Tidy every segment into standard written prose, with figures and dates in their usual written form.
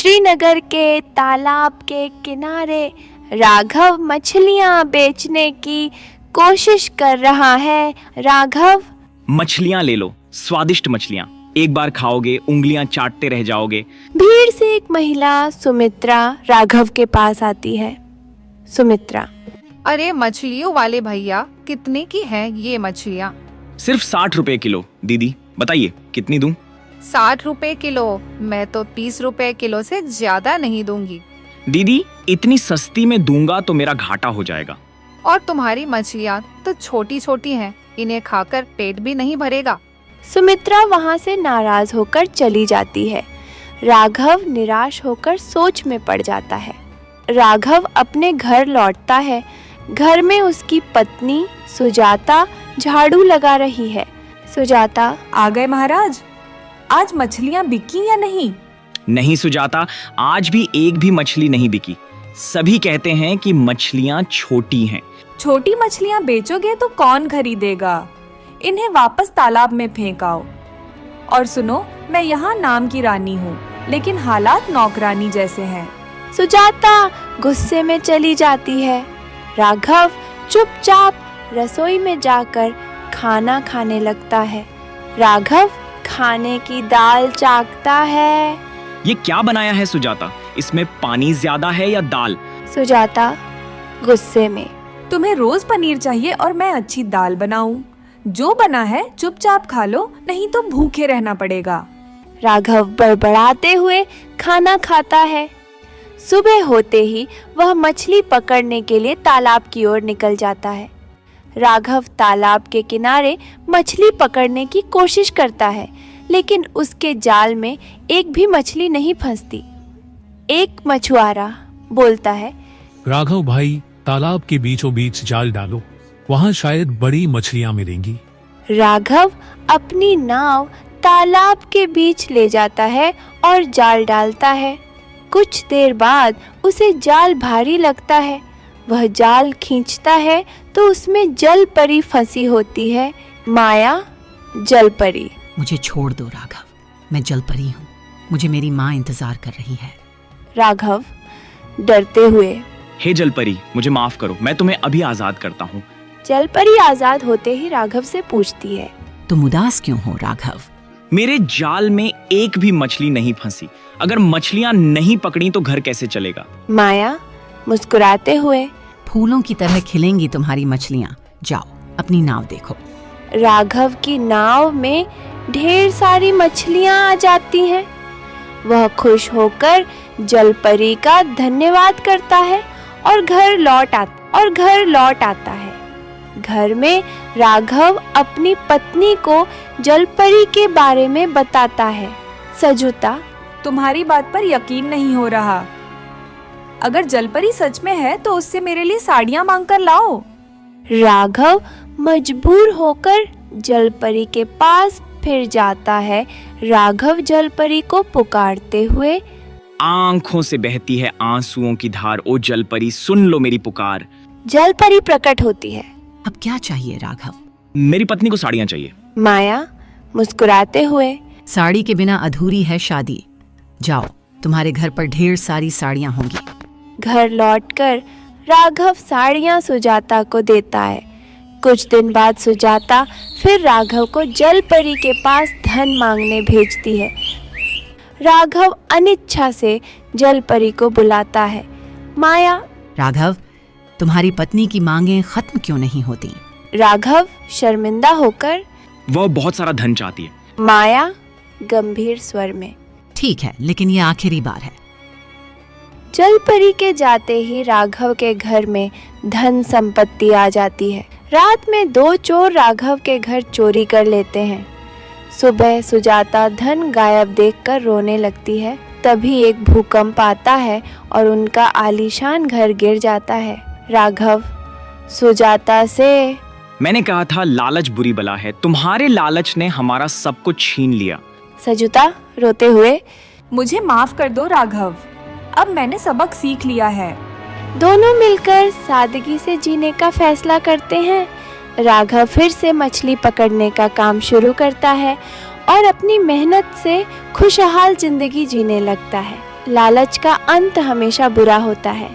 श्रीनगर के तालाब के किनारे राघव मछलियाँ बेचने की कोशिश कर रहा है। राघव, मछलियाँ ले लो, स्वादिष्ट मछलियाँ। एक बार खाओगे उंगलियां चाटते रह जाओगे। भीड़ से एक महिला सुमित्रा राघव के पास आती है। सुमित्रा, अरे मछलियों वाले भैया, कितने की है ये मछलियाँ? सिर्फ 60 रुपए किलो। दीदी बताइए कितनी दूं? 60 रुपए किलो? मैं तो 30 रुपए किलो से ज्यादा नहीं दूंगी। दीदी इतनी सस्ती में दूंगा तो मेरा घाटा हो जाएगा। और तुम्हारी मछलियाँ तो छोटी छोटी हैं, इन्हें खाकर पेट भी नहीं भरेगा। सुमित्रा वहाँ से नाराज होकर चली जाती है। राघव निराश होकर सोच में पड़ जाता है। राघव अपने घर लौटता है। घर में उसकी पत्नी सुजाता झाड़ू लगा रही है। सुजाता, आ गए महाराज। आज मछलियाँ बिकी या नहीं? नहीं सुजाता, आज भी एक भी मछली नहीं बिकी। सभी कहते हैं कि मछलियाँ छोटी हैं। छोटी मछलियाँ बेचोगे तो कौन खरीदेगा? इन्हें वापस तालाब में फेंक आओ। और सुनो, मैं यहाँ नाम की रानी हूँ, लेकिन हालात नौकरानी जैसे हैं। सुजाता गुस्से में चली जाती है। राघव चुपचाप रसोई में जाकर खाना खाने लगता है। राघव खाने की दाल चाखता है। ये क्या बनाया है सुजाता? इसमें पानी ज्यादा है या दाल? सुजाता गुस्से में, तुम्हें रोज पनीर चाहिए और मैं अच्छी दाल बनाऊं? जो बना है चुपचाप खा लो, नहीं तो भूखे रहना पड़ेगा। राघव बड़बड़ाते हुए खाना खाता है। सुबह होते ही वह मछली पकड़ने के लिए तालाब की ओर निकल जाता है। राघव तालाब के किनारे मछली पकड़ने की कोशिश करता है, लेकिन उसके जाल में एक भी मछली नहीं फंसती। एक मछुआरा बोलता है, राघव भाई, तालाब के बीचों बीच जाल डालो, वहाँ शायद बड़ी मछलियाँ मिलेंगी। राघव अपनी नाव तालाब के बीच ले जाता है और जाल डालता है। कुछ देर बाद उसे जाल भारी लगता है। वह जाल खींचता है तो उसमें जल परी फंसी होती है। माया, जल परी। मुझे छोड़ दो राघव, मैं जल परी हूँ। मुझे मेरी माँ इंतजार कर रही है। राघव डरते हुए, हे जलपरी, मुझे माफ करो, मैं तुम्हें अभी आजाद करता हूँ। जलपरी आजाद होते ही राघव से पूछती है, तुम उदास क्यों हो राघव? मेरे जाल में एक भी मछली नहीं फंसी। अगर मछलियाँ नहीं पकड़ी तो घर कैसे चलेगा? माया मुस्कुराते हुए, फूलों की तरह खिलेंगी तुम्हारी मछलियाँ। जाओ अपनी नाव देखो। राघव की नाव में ढेर सारी मछलियाँ आ जाती हैं। वह खुश होकर जलपरी का धन्यवाद करता है और घर लौट आता है। घर में राघव अपनी पत्नी को जलपरी के बारे में बताता है। सजुता, तुम्हारी बात पर यकीन नहीं हो रहा। अगर जलपरी सच में है तो उससे मेरे लिए साड़ियाँ मांग कर लाओ। राघव मजबूर होकर जलपरी के पास फिर जाता है। राघव जलपरी को पुकारते हुए, आंखों से बहती है आंसुओं की धार। ओ जलपरी, सुन लो मेरी पुकार। जलपरी प्रकट होती है। अब क्या चाहिए राघव? मेरी पत्नी को साड़ियाँ चाहिए। माया मुस्कुराते हुए, साड़ी के बिना अधूरी है शादी। जाओ, तुम्हारे घर पर ढेर सारी साड़ियाँ होंगी। घर लौटकर राघव साड़ियाँ सुजाता को देता है। कुछ दिन बाद सुजाता फिर राघव को जलपरी के पास धन मांगने भेजती है। राघव अनिच्छा से जलपरी को बुलाता है। माया, राघव, तुम्हारी पत्नी की मांगें खत्म क्यों नहीं होती? राघव शर्मिंदा होकर, वह बहुत सारा धन चाहती है। माया गंभीर स्वर में, ठीक है, लेकिन ये आखिरी बार है। जलपरी के जाते ही राघव के घर में धन संपत्ति आ जाती है। रात में 2 चोर राघव के घर चोरी कर लेते हैं। सुबह सुजाता धन गायब देखकर रोने लगती है। तभी एक भूकंप आता है और उनका आलीशान घर गिर जाता है। राघव सुजाता से, मैंने कहा था लालच बुरी बला है, तुम्हारे लालच ने हमारा सब कुछ छीन लिया। सजुता रोते हुए, मुझे माफ कर दो राघव, अब मैंने सबक सीख लिया है। दोनों मिलकर सादगी से जीने का फैसला करते हैं। राघव फिर से मछली पकड़ने का काम शुरू करता है और अपनी मेहनत से खुशहाल जिंदगी जीने लगता है। लालच का अंत हमेशा बुरा होता है।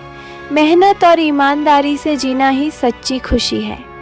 मेहनत और ईमानदारी से जीना ही सच्ची खुशी है।